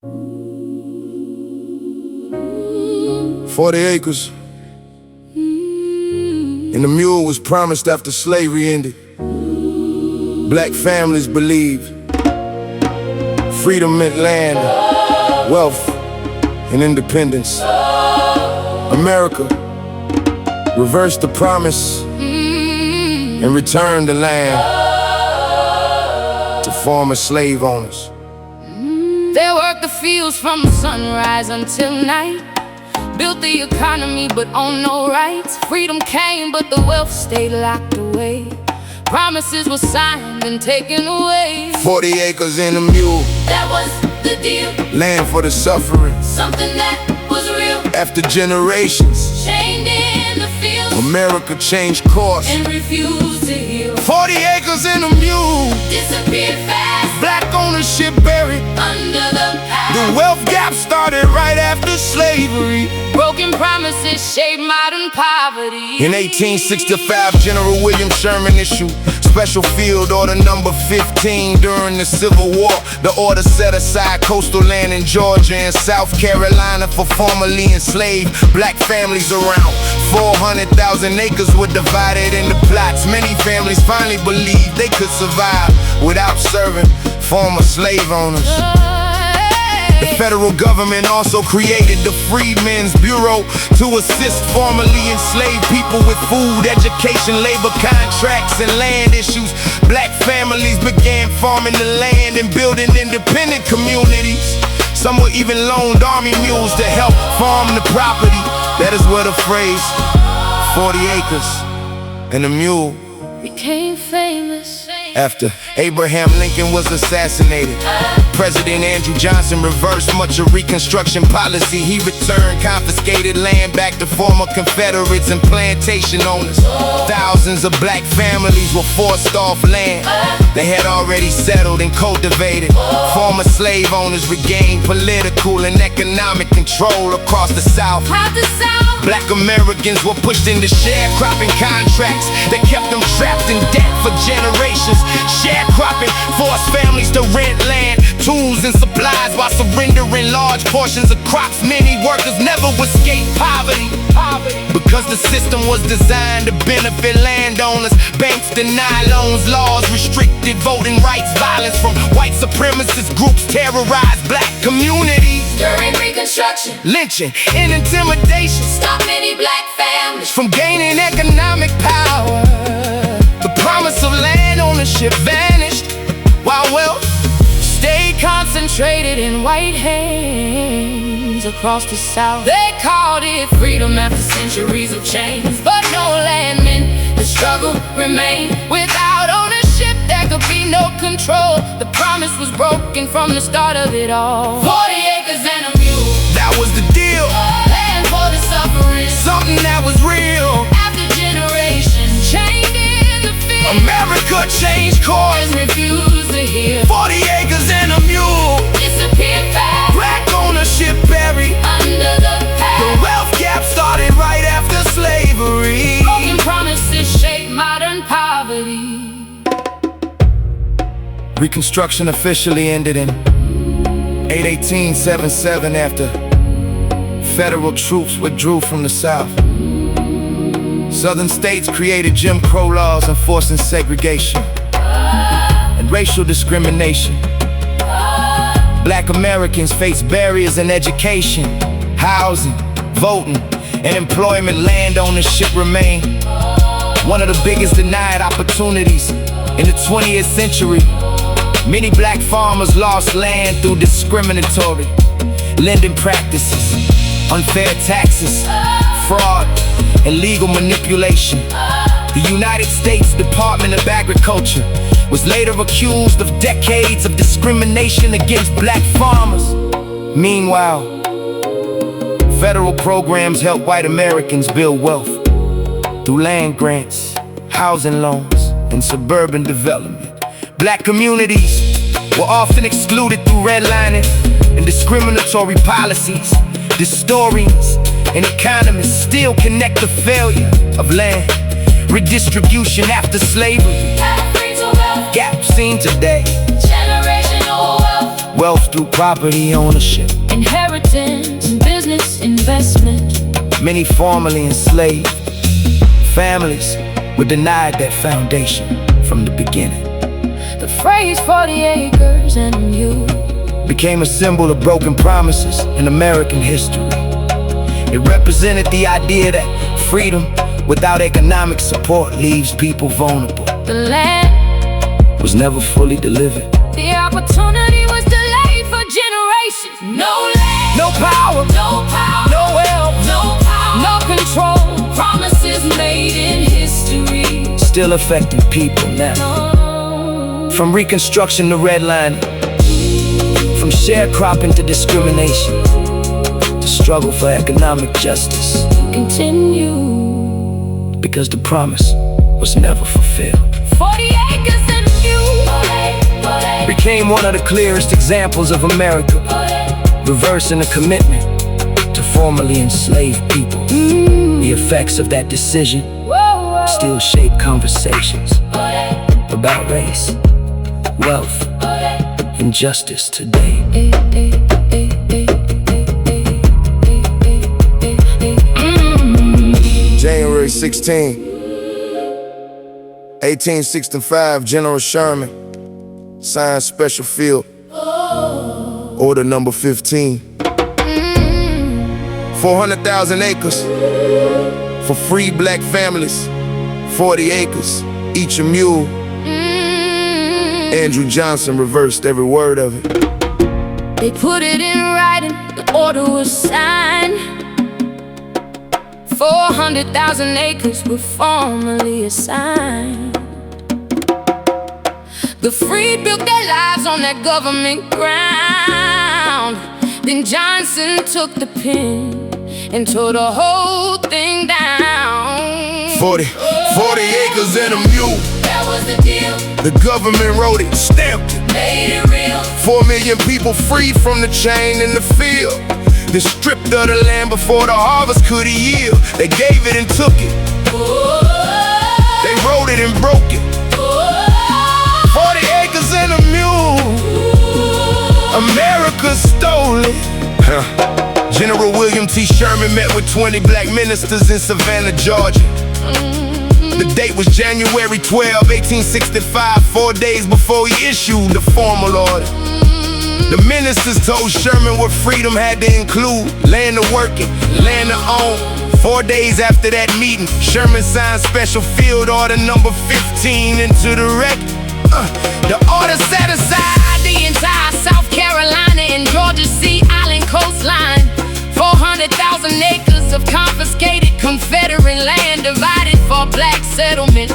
40 acres and a mule was promised after slavery ended. Black families believed freedom meant land, wealth, and independence. America reversed the promise and returned the land to former slave owners. They worked the fields from sunrise until night, built the economy but owned no rights. Freedom came but the wealth stayed locked away. Promises were signed and taken away. 40 acres and a mule, That was the deal, land for the suffering. something that was real. After generations, Chained in the fields America changed course. and refused to heal. 40 acres and a mule, Disappeared fast black ownership buried. under the past. The wealth gap started right after slavery. Broken promises shaped modern poverty. In 1865, General William Sherman issued Special Field Order number 15 during the Civil War. The order set aside coastal land in Georgia and South Carolina for formerly enslaved black families. Around 400,000 acres were divided into plots. Many families finally believed they could survive without serving former slave owners. The federal government also created the Freedmen's Bureau to assist formerly enslaved people with food, education, labor contracts, and land issues. Black families began farming the land and building independent communities. Some were even loaned army mules to help farm the property. That is where the phrase 40 acres and a mule became famous. after Abraham Lincoln was assassinated. President Andrew Johnson reversed much of Reconstruction policy. He returned confiscated land back to former Confederates and plantation owners. Thousands of black families were forced off land they had already settled and cultivated. Former slave owners regained political and economic control across the South. Black Americans were pushed into sharecropping contracts that kept them trapped in debt for generations. Sharecropping forced families to rent land, tools, and supplies while surrendering large portions of crops. Many workers never escaped poverty because the system was designed to benefit landowners. Banks denied loans, laws restricted voting rights. Violence from white supremacist groups terrorized black communities. During Reconstruction, Lynching and intimidation stopped many black families from gaining economic power. The promise of land ownership vanished, while wealth stayed concentrated in white hands across the South. They called it freedom after centuries of chains, but no land meant the struggle remained. Without ownership, there could be no control. The promise was broken from the start of it all. 40 acres and a mule, that was the deal. land for the suffering, Something that was real. after generations chained in the field. America changed course. And refused to hear. 40 acres and a mule, Disappeared fast black ownership buried. under the The past. wealth gap started right after slavery. Broken promises shape modern poverty. Reconstruction officially ended in 8/18/77 after federal troops withdrew from the South. Southern states created Jim Crow laws enforcing segregation and racial discrimination. Black Americans faced barriers in education, housing, voting, and employment. Land ownership remained one of the biggest denied opportunities in the 20th century. Many black farmers lost land through discriminatory lending practices, unfair taxes, fraud, and legal manipulation. The United States Department of Agriculture was later accused of decades of discrimination against black farmers. Meanwhile, federal programs helped white Americans build wealth through land grants, housing loans, and suburban development. Black communities were often excluded through redlining and discriminatory policies. Historians and economists still connect the failure of land redistribution after slavery. Free to wealth, Gap seen today. generational wealth. wealth through property ownership, inheritance and business investment. Many formerly enslaved families were denied that foundation from the beginning. The phrase 40 acres and a mule became a symbol of broken promises in American history. It represented the idea that freedom without economic support leaves people vulnerable. The land Was never fully delivered. The opportunity was delayed for generations. No land, No power, no power, no wealth, no power, no control. promises made in history. Still affecting people now. No. From Reconstruction to redlining, from sharecropping to discrimination, the struggle for economic justice, Continue. because the promise was never fulfilled. 40 acres and a mule Became one of the clearest examples of America reversing the commitment to formerly enslaved people. The effects of that decision still shape conversations about race, wealth, and justice today. January 16, 1865, General Sherman signed Special Field Order number 15. 400,000 acres for free black families, 40 acres, each a mule. Andrew Johnson reversed every word of it. They put it in writing, the order was signed. 400,000 acres were formally assigned. The freed built their lives on that government ground. Then Johnson took the pen and tore the whole thing down. 40 acres and a mule. That was the deal, The government wrote it, stamped it. made it real. 4 million people freed from the chain in the field. They stripped of the land before the harvest could yield. They gave it and took it. They wrote it and broke it. 40 acres and a mule. America stole it. General William T. Sherman met with 20 black ministers in Savannah, Georgia. The date was January 12, 1865, 4 days before he issued the formal order. The ministers told Sherman what freedom had to include: land to work in, land to own. 4 days after that meeting, Sherman signed Special Field Order number 15 into the record. The order set aside The entire South Carolina and Georgia Sea Island coastline. 400,000 acres of confiscated Confederate land divided for black settlement.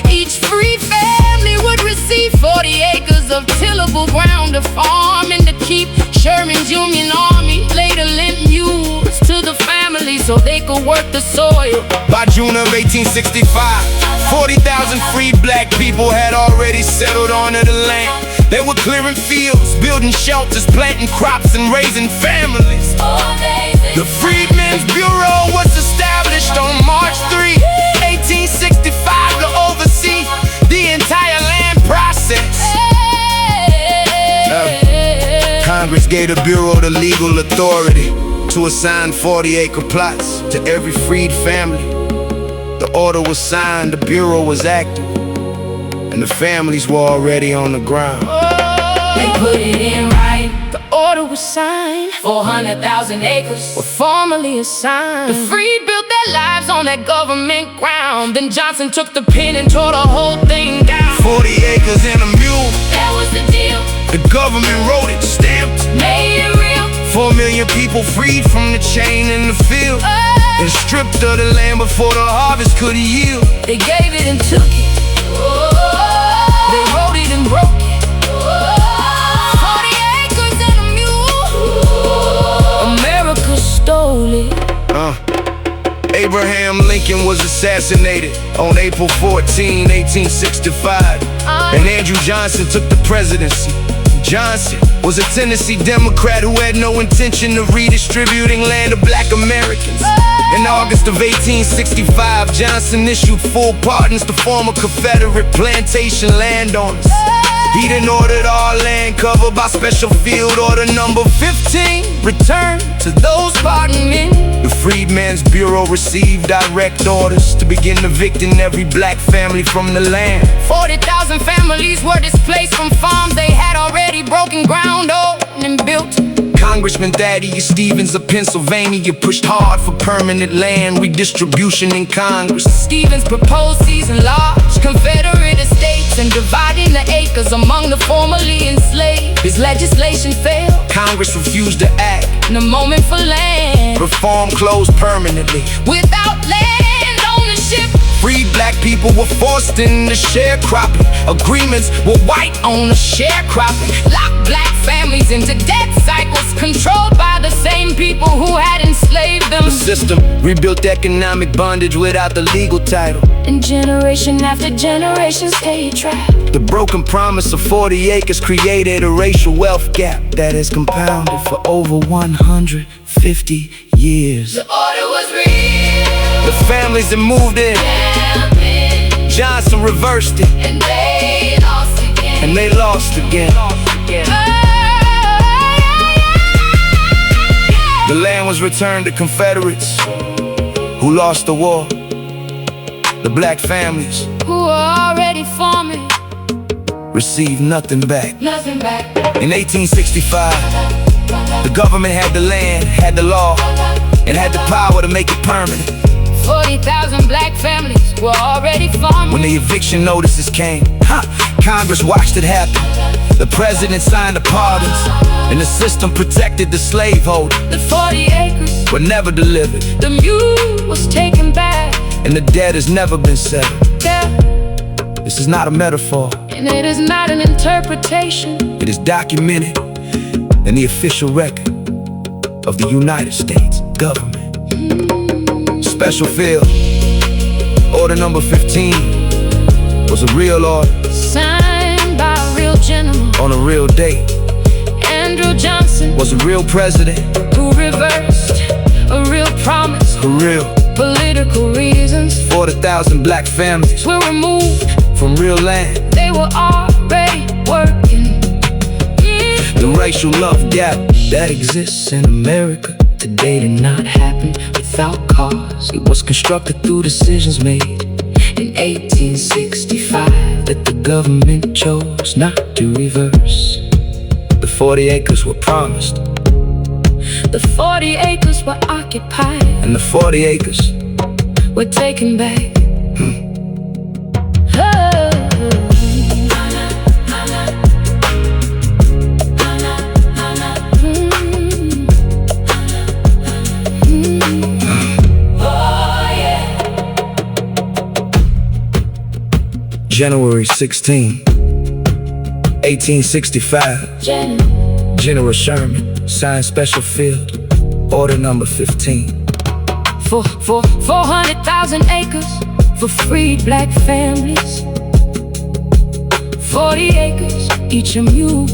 Each free family would receive 40 acres of tillable ground to farm and to keep. Sherman's Union Army later lent mules to the family so they could work the soil. By June of 1865, 40,000 free black people had already settled onto the land. They were clearing fields, building shelters, planting crops, and raising families. The Freedmen's Bureau was established on March 3, 1865 to oversee the entire land process. Congress gave the Bureau the legal authority to assign 40-acre plots to every freed family. The order was signed, the Bureau was active, and the families were already on the ground. They put it in writing, the order was signed. 400,000 acres were formally assigned. The freed built their lives on that government ground. Then Johnson took the pen and tore the whole thing down. 40 acres and a mule. That was the deal, The government wrote it, stamped it. made it real. 4 million people freed from the chain in the field. And stripped of the land before the harvest could yield. They gave it and took it. They wrote it and broke it. 40 acres and a mule. America stole it. Abraham Lincoln was assassinated on April 14, 1865. And Andrew Johnson took the presidency. Johnson was a Tennessee Democrat who had no intention of redistributing land to black Americans. In August of 1865, Johnson issued full pardons to former Confederate plantation landowners. He then ordered all land covered by special field order number 15. Return to those pardoned men. The Freedmen's Bureau received direct orders to begin evicting every black family from the land. 40,000 families were displaced from farms they had already broken ground on and built. Congressman Thaddeus Stevens of Pennsylvania pushed hard for permanent land redistribution in Congress. Stevens proposed seizing large Confederate estates and dividing the acres among the formerly enslaved. His legislation failed. Congress refused to act. In a moment for land. Reform closed permanently. Without land ownership, freed black people were forced into sharecropping. Agreements were white owners sharecropping. Locked black families into debt cycles controlled by the same people who had enslaved them. The system rebuilt economic bondage without the legal title. And generation after generation stayed trapped. The broken promise of 40 acres created a racial wealth gap that has compounded for over 150 years. The order was real. The families that moved in, Johnson reversed it, and they lost again. And they lost again. The land was returned to Confederates who lost the war. The black families who were already farming received nothing back. Nothing back. In 1865, the government had the land, had the law, and had the power to make it permanent. 40,000 black families were already farming. When the eviction notices came, Congress watched it happen. The president signed the pardons, and the system protected the slaveholder. The 40 acres were never delivered. The mule was taken back, and the debt has never been settled. Yeah. This is not a metaphor, and it is not an interpretation. It is documented in the official record of the United States government. Special field order number 15 was a real order, signed by a real gentleman on a real date. Andrew Johnson was a real president who reversed a real promise for real political reasons. 40,000 black families were removed from real land. They were already working. The racial love gap that exists in America today did not happen without cause. It was constructed through decisions made in 1865 that the government chose not to reverse. The 40 acres were promised. The 40 acres were occupied. And the 40 acres were taken back. January 16, 1865, General Sherman signed special field order number 15. For 400,000 acres for freed black families. 40 acres, each a mule.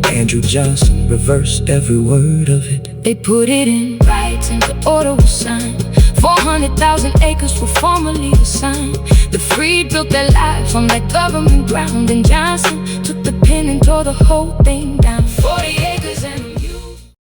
Andrew Johnson reversed every word of it. They put it in writing, the order was signed. 400,000 acres were formally assigned. The freed built their lives on that government ground, and Johnson took the pen and tore the whole thing down. 40